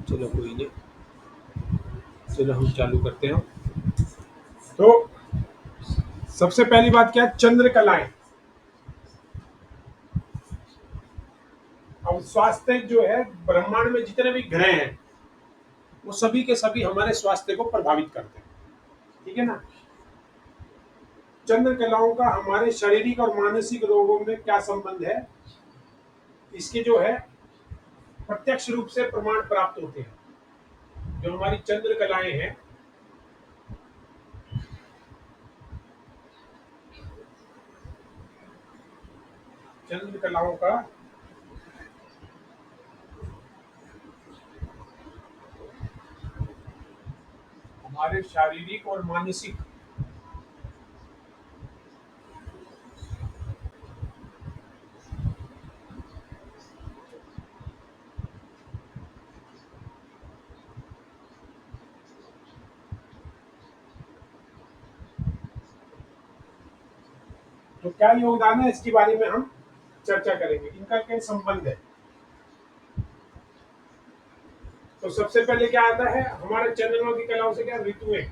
चलो कोई नहीं, चलो हम चालू करते हैं। तो सबसे पहली बात क्या है, चंद्र कलाएं। अब स्वास्थ्य जो है, ब्रह्मांड में जितने भी ग्रह हैं वो सभी के सभी हमारे स्वास्थ्य को प्रभावित करते हैं, ठीक है ना। चंद्र कलाओं का हमारे शारीरिक और मानसिक रोगों में क्या संबंध है, इसके जो है प्रत्यक्ष रूप से प्रमाण प्राप्त होते हैं। जो हमारी चंद्र कलाएं हैं, चंद्र कलाओं का हमारे शारीरिक और मानसिक तो क्या योगदान है, इसके बारे में हम चर्चा करेंगे, इनका क्या संबंध है। तो सबसे पहले क्या आता है, हमारे चंद्रमा की कलाओं से क्या ऋतुएं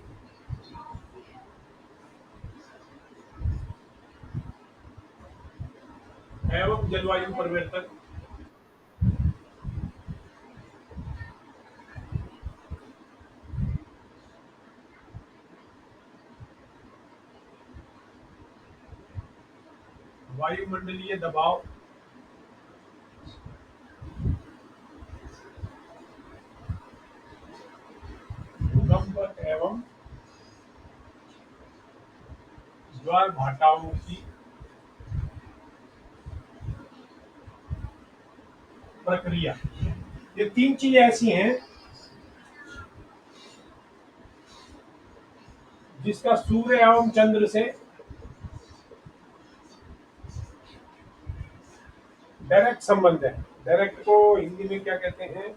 एवं जलवायु परिवर्तन। वायुमंडलीय दबाव, भूकंप एवं ज्वार भाटाओं की प्रक्रिया। ये तीन चीजें ऐसी हैं जिसका सूर्य एवं चंद्र से डायरेक्ट संबंध है। डायरेक्ट को हिंदी में क्या कहते हैं,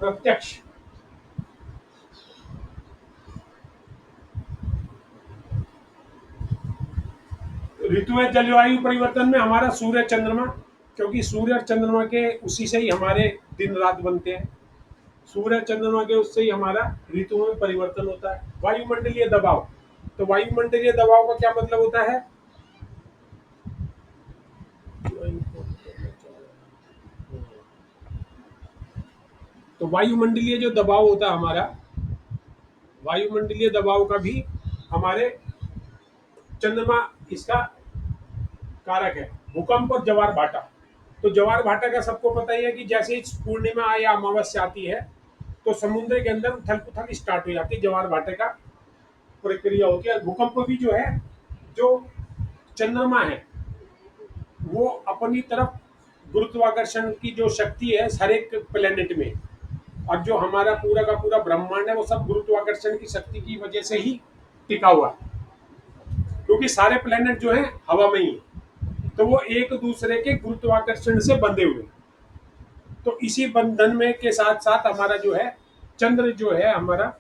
प्रत्यक्ष। ऋतु में जलवायु परिवर्तन में हमारा सूर्य चंद्रमा, क्योंकि सूर्य और चंद्रमा के उसी से ही हमारे दिन रात बनते हैं, सूर्य चंद्रमा के उससे ही हमारा ऋतु में परिवर्तन होता है। वायुमंडलीय दबाव, तो वायुमंडलीय दबाव का क्या मतलब होता है, तो वायुमंडलीय जो दबाव होता है हमारा, वायुमंडलीय दबाव का भी हमारे चंद्रमा इसका कारक है। भूकंप और ज्वार भाटा, तो ज्वार भाटा का सबको पता ही है कि जैसे ही पूर्णिमा या अमावस्या आती है तो समुद्र के अंदर उथल पुथल स्टार्ट हो जाती है, ज्वार भाटे का प्रक्रिया होती है। भूकंप भी जो है, जो चंद्रमा है वो अपनी तरफ गुरुत्वाकर्षण की जो शक्ति है हर एक प्लेनेट में, और जो हमारा पूरा का पूरा ब्रह्मांड है वो सब गुरुत्वाकर्षण की शक्ति की वजह से ही टिका हुआ है, क्योंकि सारे प्लेनेट जो है हवा में ही है, तो वो एक दूसरे के गुरुत्वाकर्षण से बंधे हुए। तो इसी बंधन में के साथ साथ हमारा जो है चंद्र जो है हमारा,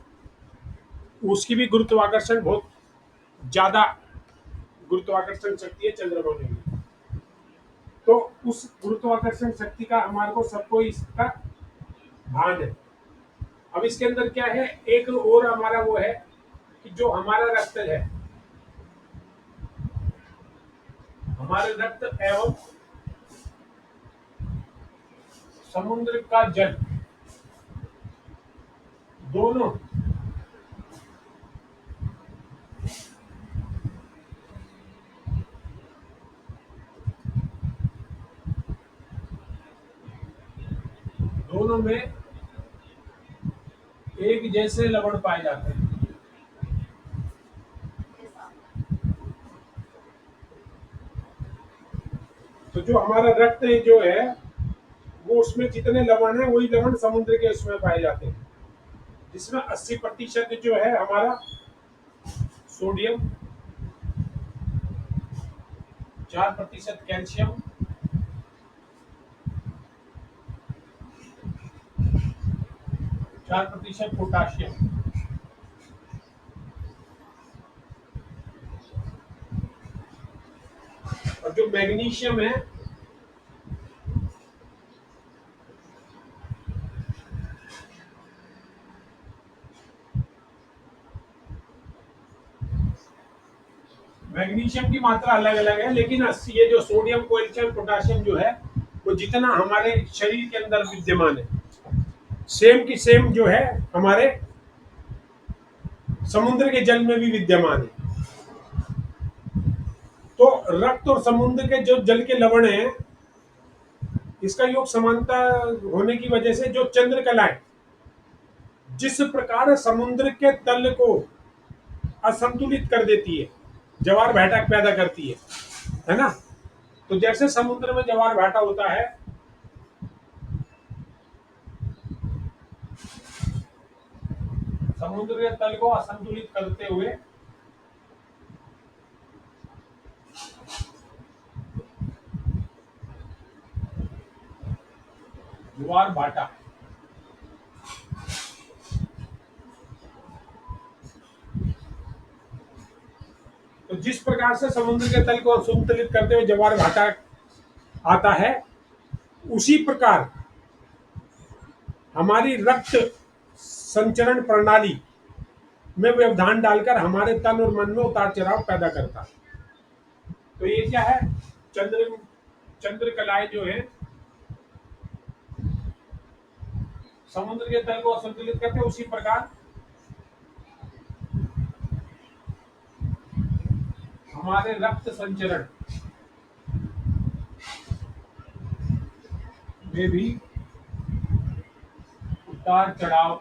उसकी भी गुरुत्वाकर्षण बहुत ज्यादा गुरुत्वाकर्षण शक्ति है चंद्रमा में भी। तो उस गुरुत्वाकर्षण शक्ति का हमारे को सबको इसका भान है। अब इसके अंदर क्या है, एक और हमारा वो है कि जो हमारा रक्त है, हमारे रक्त एवं समुद्र का जल दोनों दोनों में एक जैसे लवण पाए जाते हैं। तो जो हमारा रक्त जो है वो उसमें जितने लवण है वही लवण समुद्र के उसमें पाए जाते हैं, जिसमें 80% जो है हमारा सोडियम, 4% कैल्शियम, 4% पोटाशियम, और जो मैग्नीशियम है मैग्नीशियम की मात्रा अलग अलग है, लेकिन ये जो सोडियम, कैल्शियम, पोटाशियम जो है वो जितना हमारे शरीर के अंदर विद्यमान है, सेम की सेम जो है हमारे समुद्र के जल में भी विद्यमान है। तो रक्त और समुद्र के जो जल के लवण हैं, इसका योग समानता होने की वजह से जो चंद्रकलाएं जिस प्रकार समुद्र के तल को असंतुलित कर देती है, ज्वार भाटा पैदा करती है ना। तो जैसे समुद्र में ज्वार भाटा होता है, समुद्र के तल को असंतुलित करते हुए ज्वार भाटा, तो जिस प्रकार से समुद्र के तल को असंतुलित करते हुए ज्वार भाटा आता है, उसी प्रकार हमारी रक्त संचरण प्रणाली में व्यवधान डालकर हमारे तन और मन में उतार चढ़ाव पैदा करता है। तो ये क्या है, चंद्र चंद्रकलाएं जो है समुद्र के तल को असंतुलित करते हैं, उसी प्रकार हमारे रक्त संचरण में भी उतार चढ़ाव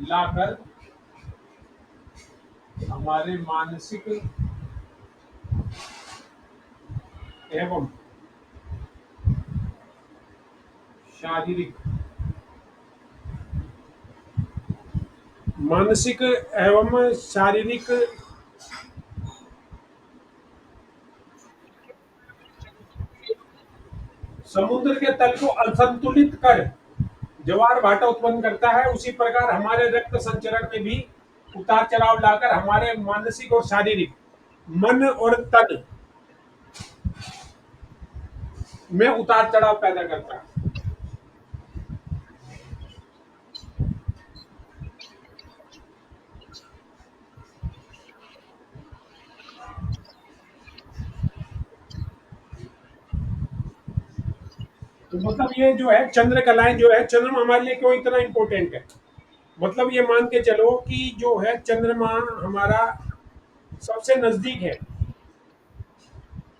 लाकर हमारे मानसिक एवं शारीरिक मानसिक एवं शारीरिक समुद्र के तल को असंतुलित कर ज्वार भाटा उत्पन्न करता है, उसी प्रकार हमारे रक्त संचरण में भी उतार चढ़ाव लाकर हमारे मानसिक और शारीरिक मन और तन में उतार चढ़ाव पैदा करता है। तो मतलब ये जो है चंद्रकलाएं जो है, चंद्रमा हमारे लिए क्यों इतना इंपॉर्टेंट है, मतलब ये मान के चलो कि जो है चंद्रमा हमारा सबसे नजदीक है,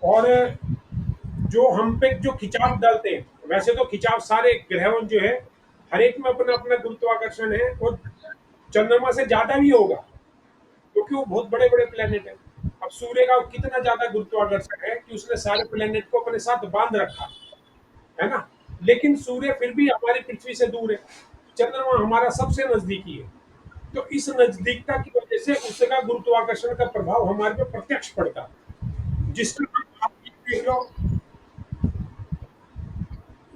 और जो हम पे जो खिंचाव डालते हैं, वैसे तो खिंचाव सारे ग्रहों जो है हर एक में अपना अपना गुरुत्वाकर्षण है, और चंद्रमा से ज्यादा भी होगा क्योंकि वो बहुत बड़े बड़े प्लेनेट है। अब सूर्य का कितना ज्यादा गुरुत्वाकर्षण है कि उसने सारे प्लेनेट को अपने साथ बांध रखा है ना। लेकिन सूर्य फिर भी हमारी पृथ्वी से दूर है, चंद्रमा हमारा सबसे नजदीकी है। तो इस नजदीकता की वजह से उसका गुरुत्वाकर्षण का प्रभाव हमारे पे प्रत्यक्ष पड़ता है, जिसका आप देख लो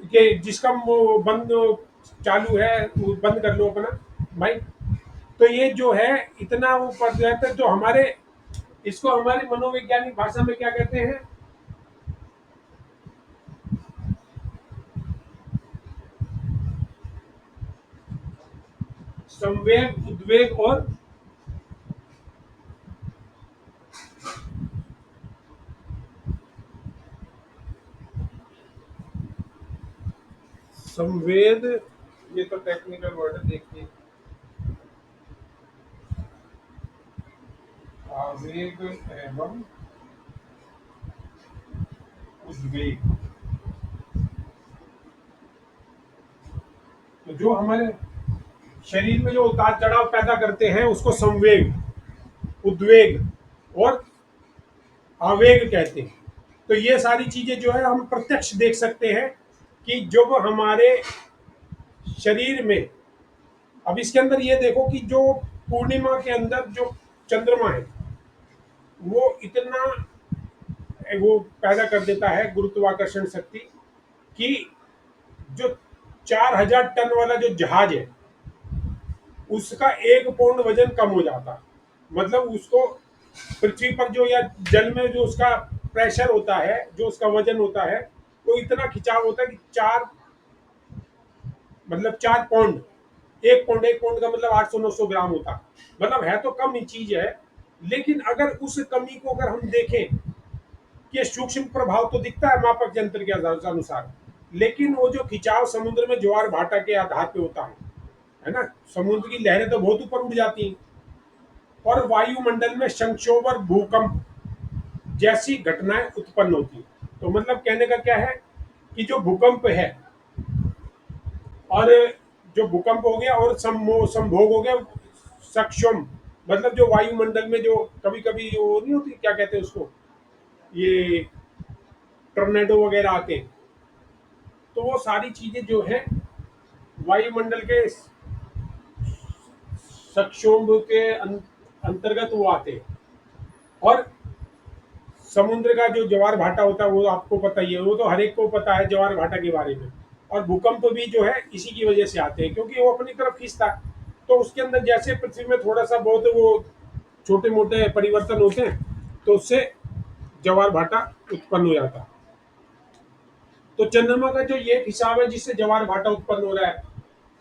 कि जिसका वो बंद चालू है, वो बंद कर लो अपना भाई। तो ये जो है इतना वो पड़ जाता है, जो हमारे इसको हमारी मनोवैज्ञानिक भाषा में क्या कहते हैं, संवेग, उद्वेग और संवेद, ये तो टेक्निकल वर्ड है, देखिए आवेग एवं उद्वेग। तो जो हमारे शरीर में जो उतार चढ़ाव पैदा करते हैं उसको संवेग, उद्वेग और आवेग कहते हैं। तो ये सारी चीजें जो है हम प्रत्यक्ष देख सकते हैं कि जब हमारे शरीर में, अब इसके अंदर ये देखो कि जो पूर्णिमा के अंदर जो चंद्रमा है वो इतना वो पैदा कर देता है गुरुत्वाकर्षण शक्ति कि जो 4,000 टन वाला जो जहाज है उसका 1 पौंड वजन कम हो जाता है। मतलब उसको पृथ्वी पर जो या जल में जो उसका प्रेशर होता है, जो उसका वजन होता है, वो इतना खिंचाव होता है कि 4 पौंड, 1 पौंड, 1 पौंड का मतलब 800-900 ग्राम होता है। मतलब है तो कम ही चीज है, लेकिन अगर उस कमी को अगर हम देखें कि सूक्ष्म प्रभाव तो दिखता है मापक यंत्र के अनुसार, लेकिन वो जो खिंचाव समुद्र में ज्वार भाटा के आधार पे होता है ना, समुद्र की लहरें तो बहुत ऊपर उठ जाती हैं और वायुमंडल में संक्षोभ और भूकंप जैसी घटनाएं उत्पन्न होती हैं। तो मतलब कहने का क्या है कि जो भूकंप है और जो भूकंप हो गया और संभोग हो गया सक्षम, मतलब जो वायुमंडल में जो कभी कभी वो नहीं होती, क्या कहते हैं उसको, ये टोर्नेडो वगैरह आते हैं, तो वो सारी चीजें जो है वायुमंडल के सक्षोभ के अंतर्गत वो आते हैं। और समुद्र का जो ज्वार भाटा होता है वो आपको पता ही है, वो तो हर एक को पता है ज्वार भाटा के बारे में। और भूकंप भी जो है इसी की वजह से आते हैं, क्योंकि वो अपनी तरफ खींचता है, तो उसके अंदर जैसे पृथ्वी में थोड़ा सा बहुत वो छोटे मोटे परिवर्तन होते हैं, तो उससे ज्वार भाटा उत्पन्न हो जाता है। तो चंद्रमा का जो ये हिसाब है जिससे ज्वार भाटा उत्पन्न हो रहा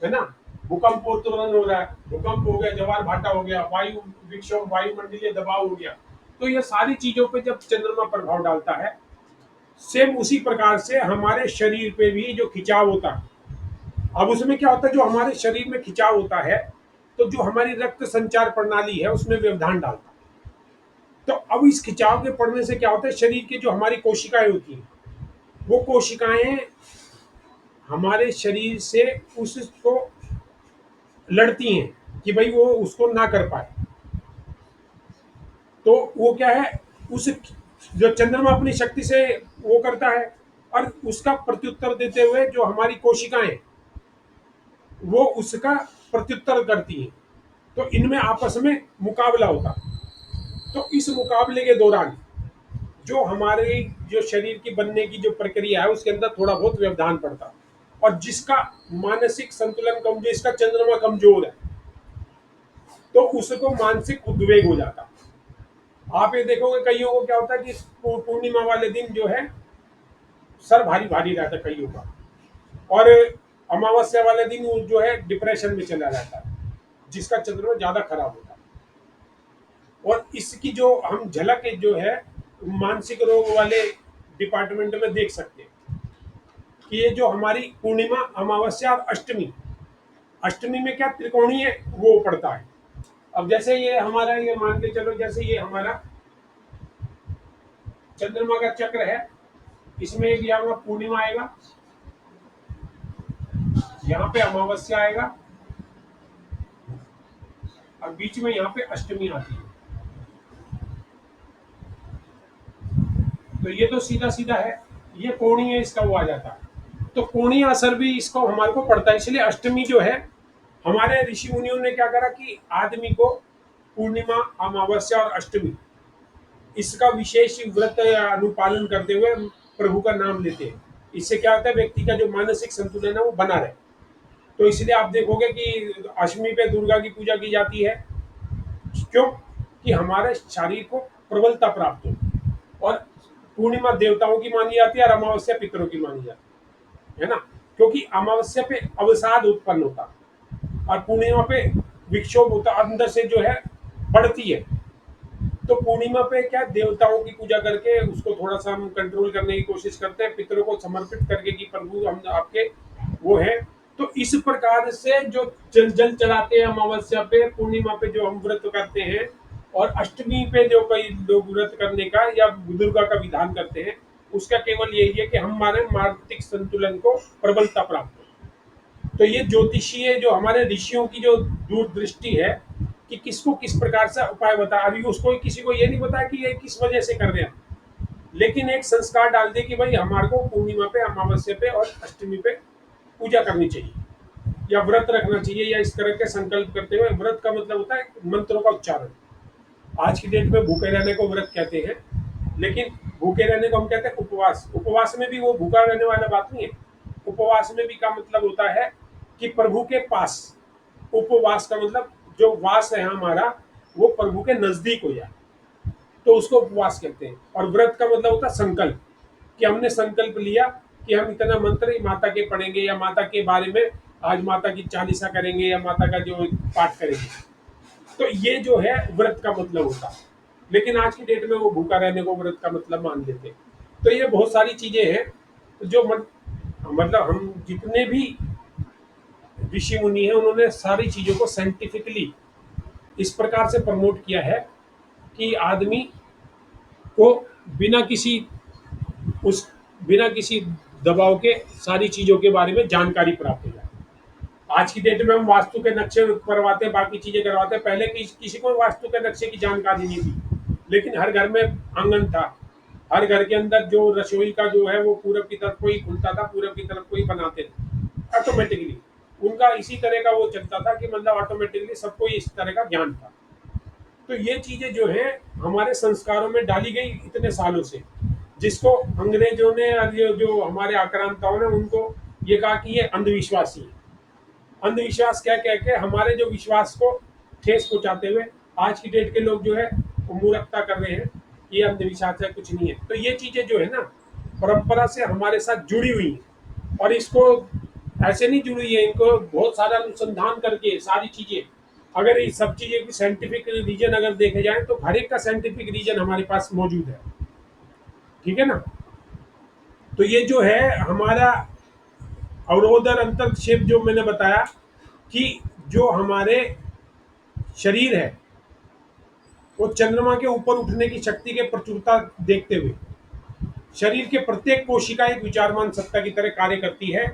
है ना, भूकंप उत्पन्न हो रहा है, भूकंप हो गया, ज्वार भाटा हो गया, वायु विक्षोभ, वायुमंडलीय दबाव हो गया, तो ये सारी चीजों पे जब चंद्रमा प्रभाव डालता है, सेम उसी प्रकार से हमारे शरीर पे भी जो खिंचाव होता है, अब उसमें क्या होता है, जो हमारे शरीर में खिंचाव होता है तो जो हमारी रक्त संचार प्रणाली है उसमें व्यवधान डालता है। तो अब इस खिंचाव के पड़ने से क्या होता है, शरीर की जो हमारी कोशिकाएं होती हैं, वो कोशिकाएं हमारे शरीर से उसको लड़ती हैं कि भाई वो उसको ना कर पाए। तो वो क्या है, उस जो चंद्रमा अपनी शक्ति से वो करता है, और उसका प्रत्युत्तर देते हुए जो हमारी कोशिकाएं वो उसका प्रत्युत्तर करती हैं, तो इनमें आपस में मुकाबला होता। तो इस मुकाबले के दौरान जो हमारे जो शरीर की बनने की जो प्रक्रिया है उसके अंदर थोड़ा बहुत व्यवधान पड़ता, और जिसका मानसिक संतुलन कम, जिसका चंद्रमा कमजोर है, तो उसको मानसिक उद्वेग हो जाता। आप ये देखोगे कईयों को क्या होता है कि पूर्णिमा वाले दिन जो है सर भारी भारी रहता है कईयों का, और अमावस्या वाले दिन वो जो है डिप्रेशन में चला जाता है, जिसका चंद्रमा ज्यादा खराब होता है। और इसकी जो हम झलक जो है मानसिक रोग वाले डिपार्टमेंट में देख सकते हैं कि ये जो हमारी पूर्णिमा, अमावस्या और अष्टमी, अष्टमी में क्या त्रिकोणीय वो पड़ता है। अब जैसे ये हमारा, ये मान के चलो जैसे ये हमारा चंद्रमा का चक्र है, इसमें एक यहाँ पूर्णिमा आएगा, यहाँ पे अमावस्या आएगा, और बीच में यहाँ पे अष्टमी आती है। तो ये तो सीधा सीधा है, ये कोणीय इसका वो आ जाता है, तो कोणीय असर भी इसको हमारे को पड़ता है। इसलिए अष्टमी जो है, हमारे ऋषि मुनियों ने क्या करा कि आदमी को पूर्णिमा, अमावस्या और अष्टमी इसका विशेष व्रत अनुपालन करते हुए प्रभु का नाम लेते हैं। इससे क्या होता है, व्यक्ति का जो मानसिक संतुलन है वो बना रहे। तो इसलिए आप देखोगे कि अष्टमी पे दुर्गा की पूजा की जाती है, क्यों, कि हमारे शरीर को प्रबलता प्राप्त हो। और पूर्णिमा देवताओं की मानी जाती है और अमावस्या पितरों की मानी जाती है ना, क्योंकि अमावस्या पे अवसाद उत्पन्न होता और पूर्णिमा पे विक्षोभ होता, अंदर से जो है बढ़ती है। तो पूर्णिमा पे क्या देवताओं की पूजा करके उसको थोड़ा सा हम कंट्रोल करने की कोशिश करते हैं, पितरों को समर्पित करके कि प्रभु हम आपके वो है। तो इस प्रकार से जो जल चढ़ाते हैं अमावस्या पे, पूर्णिमा पे जो हम व्रत करते हैं, और अष्टमी पे जो कई लोग व्रत करने का या दुर्गा का विधान करते हैं, उसका केवल यही है कि हमारे मानसिक संतुलन को प्रबलता प्राप्त हो। तो ये ज्योतिषीय जो हमारे ऋषियों की जो दूरदृष्टि है कि किसको किस प्रकार से उपाय बता, अभी उसको किसी को ये नहीं पता कि ये किस वजह से कर रहे हैं, लेकिन एक संस्कार डाल दे कि भाई हमारे को पूर्णिमा पे, अमावस्या पे और अष्टमी पे पूजा करनी चाहिए या व्रत रखना चाहिए, या इस तरह के संकल्प करते हुए। व्रत का मतलब होता है मंत्रों का उच्चारण। आज की डेट में भूखे रहने को व्रत कहते हैं, लेकिन भूखे रहने को हम कहते हैं उपवास। उपवास में भी वो भूखा रहने वाला बात नहीं है। उपवास में भी का मतलब होता है कि प्रभु के पास, उपवास का मतलब जो वास है हमारा वो प्रभु के नजदीक हो जाए, तो उसको उपवास कहते हैं। और व्रत का मतलब होता है संकल्प, कि हमने संकल्प लिया कि हम इतना मंत्र माता के पढ़ेंगे, या माता के बारे में आज माता की चालीसा करेंगे, या माता का जो पाठ करेंगे। तो ये जो है व्रत का मतलब होता है। लेकिन आज की डेट में वो भूखा रहने को व्रत का मतलब मान लेते हैं। तो ये बहुत सारी चीजें हैं जो मतलब हम जितने भी ऋषि मुनि हैं उन्होंने सारी चीजों को साइंटिफिकली इस प्रकार से प्रमोट किया है कि आदमी को बिना किसी उस बिना किसी दबाव के सारी चीजों के बारे में जानकारी प्राप्त हो जाए। आज की डेट में हम वास्तु के नक्शे करवाते हैं, बाकी चीजें करवाते हैं। पहले किसी को वास्तु के नक्शे की जानकारी नहीं थी, लेकिन हर घर में आंगन था। हर घर के अंदर जो रसोई का जो है वो पूरब की तरफ को ही खुलता था, पूरब की तरफ को ही बनाते थे ऑटोमेटिकली। उनका इसी तरह का वो चलता था कि मतलब ऑटोमेटिकली सबको इस तरह का ज्ञान था। तो ये चीजें जो है हमारे संस्कारों में डाली गई इतने सालों से, जिसको अंग्रेजों ने और ये जो हमारे आक्रांताओं ने उनको ये कहा कि ये अंधविश्वासी है। अंधविश्वास क्या कह के हमारे जो विश्वास को ठेस पहुंचाते हुए आज की डेट के लोग जो है वो मूर्खता कर रहे हैं। ये अंधविश्वास है, कुछ नहीं है। तो ये चीजें जो है ना परंपरा से हमारे साथ जुड़ी हुई हैं, और इसको ऐसे नहीं जुड़ी हुई है, इनको बहुत सारा अनुसंधान करके सारी चीजें, अगर ये सब चीजें की साइंटिफिक रीजन अगर देखे जाए तो हर एक का साइंटिफिक रीजन हमारे पास मौजूद है। ठीक है ना। तो ये जो है हमारा अवरोधर अंतरक्षेप जो मैंने बताया कि जो हमारे शरीर है वो चंद्रमा के ऊपर उठने की शक्ति के प्रचुरता देखते हुए शरीर के प्रत्येक कोशिका एक विचारमान सत्ता की तरह कार्य करती है,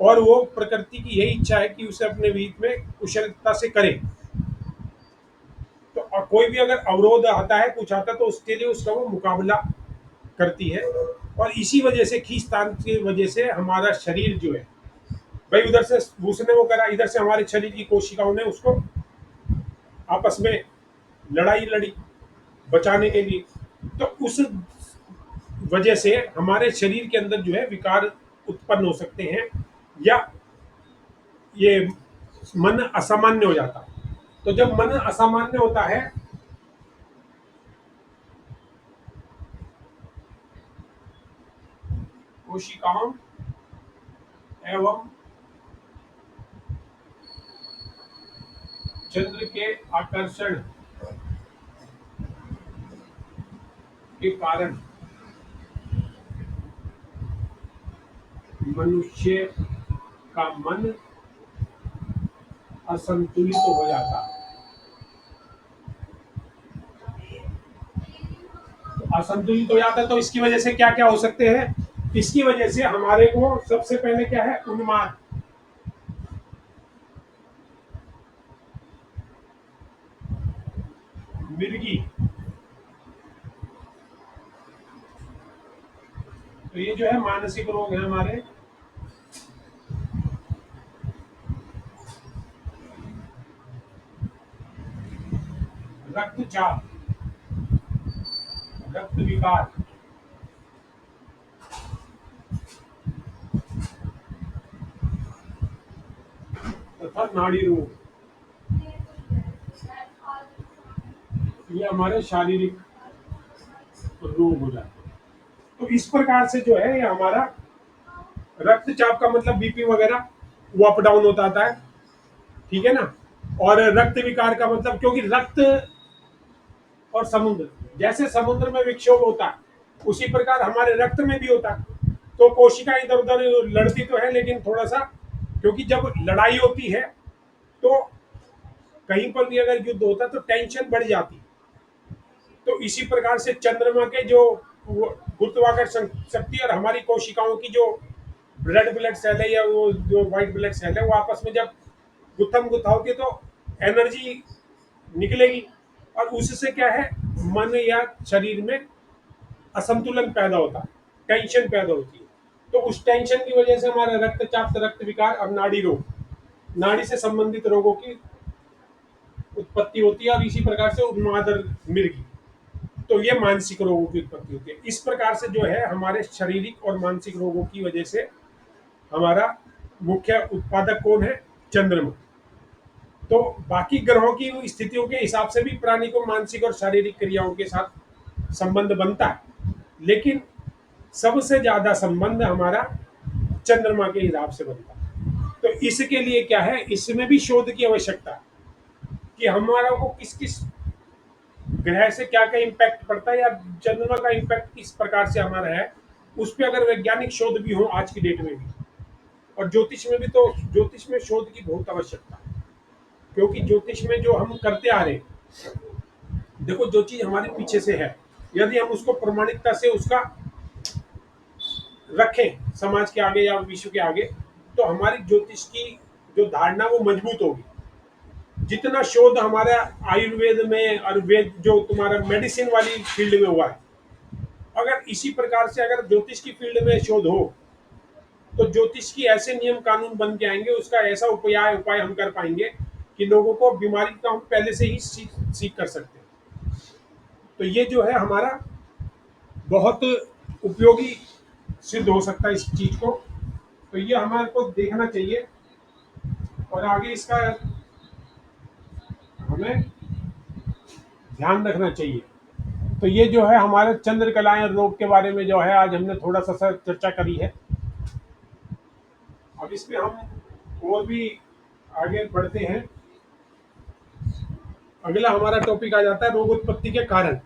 और वो प्रकृति की यही इच्छा है कि उसे अपने विहित में कुशलता से करे। तो कोई भी अगर अवरोध आता है, कुछ आता है, तो उसके लिए उसका वो मुकाबला करती है। और इसी वजह से खींचतान की वजह से हमारा शरीर जो है, भाई उधर से उसने वो करा, इधर से हमारे शरीर की कोशिकाओं ने उसको आपस में लड़ाई लड़ी बचाने के लिए। तो उस वजह से हमारे शरीर के अंदर जो है विकार उत्पन्न हो सकते हैं, या ये मन असामान्य हो जाता है। तो जब मन असामान्य होता है कोशिकाओं एवं चंद्र के आकर्षण के कारण मनुष्य का मन असंतुलित हो जाता है। तो असंतुलित हो जाता है, तो इसकी वजह से क्या क्या हो सकते हैं। इसकी वजह से हमारे को सबसे पहले क्या है, उन्माद, मिर्गी। तो ये जो है मानसिक रोग है हमारे। रक्तचाप, रक्त विकार तथा नाड़ी रोग, ये हमारे शारीरिक रोग हो जाते हैं। तो इस प्रकार से जो है ये हमारा रक्तचाप का मतलब बीपी वगैरह वो अप डाउन होता आता है। ठीक है ना। और रक्त विकार का मतलब, क्योंकि रक्त और समुद्र, जैसे समुद्र में विक्षोभ होता है उसी प्रकार हमारे रक्त में भी होता है। तो कोशिका इधर उधर लड़ती तो है, लेकिन थोड़ा सा, क्योंकि जब लड़ाई होती है तो कहीं पर भी अगर युद्ध होता है तो टेंशन बढ़ जाती है। तो इसी प्रकार से चंद्रमा के जो गुरुत्वाकर्षण शक्ति और हमारी कोशिकाओं की जो रेड ब्लड सेल है या वो जो व्हाइट ब्लड सेल है वो आपस में जब गुत्थम गुत्था होती है तो एनर्जी निकलेगी, और उससे क्या है, मन या शरीर में असंतुलन पैदा होता है, टेंशन पैदा होती है। तो उस टेंशन की वजह से हमारा रक्तचाप, रक्त विकार और नाड़ी रोग, नाड़ी से संबंधित रोगों की उत्पत्ति होती है, और इसी प्रकार से उन्माद और मिर्गी। तो ये मानसिक रोगों की उत्पत्ति होती है। इस प्रकार से जो है हमारे शारीरिक और मानसिक रोगों की वजह से हमारा मुख्य उत्पादक कौन है, चंद्रमा। तो बाकी ग्रहों की स्थितियों के हिसाब से भी प्राणी को मानसिक और शारीरिक क्रियाओं के साथ संबंध बनता है, लेकिन सबसे ज्यादा संबंध हमारा चंद्रमा के हिसाब से बनता है। तो इसके लिए क्या है, इसमें भी शोध की आवश्यकता है कि हमारा को किस किस ग्रह से क्या क्या इम्पैक्ट पड़ता है या चंद्रमा का इम्पैक्ट किस प्रकार से हमारा है, उस पर अगर वैज्ञानिक शोध भी हो आज की डेट में भी, और ज्योतिष में भी, तो ज्योतिष में शोध की बहुत आवश्यकता है। क्योंकि ज्योतिष में जो हम करते आ रहे हैं, देखो जो चीज हमारे पीछे से है, यदि हम उसको प्रामाणिकता से उसका रखें समाज के आगे या विश्व के आगे, तो हमारी ज्योतिष की जो धारणा वो मजबूत होगी। जितना शोध हमारा आयुर्वेद में और वेद जो तुम्हारा मेडिसिन वाली फील्ड में हुआ है, अगर इसी प्रकार से अगर ज्योतिष की फील्ड में शोध हो, तो ज्योतिष की ऐसे नियम कानून बन के आएंगे, उसका ऐसा उपाय उपाय हम कर पाएंगे कि लोगों को बीमारी का हम पहले से ही सीख कर सकते हैं। तो ये जो है हमारा बहुत उपयोगी सिद्ध हो सकता है इस चीज को। तो ये हमारे को देखना चाहिए और आगे इसका हमें ध्यान रखना चाहिए। तो ये जो है हमारे चंद्रकलाएं रोग के बारे में जो है आज हमने थोड़ा सा चर्चा करी है। अब इसमें हम और भी आगे बढ़ते हैं। अगला हमारा टॉपिक आ जाता है रोग उत्पत्ति के कारण।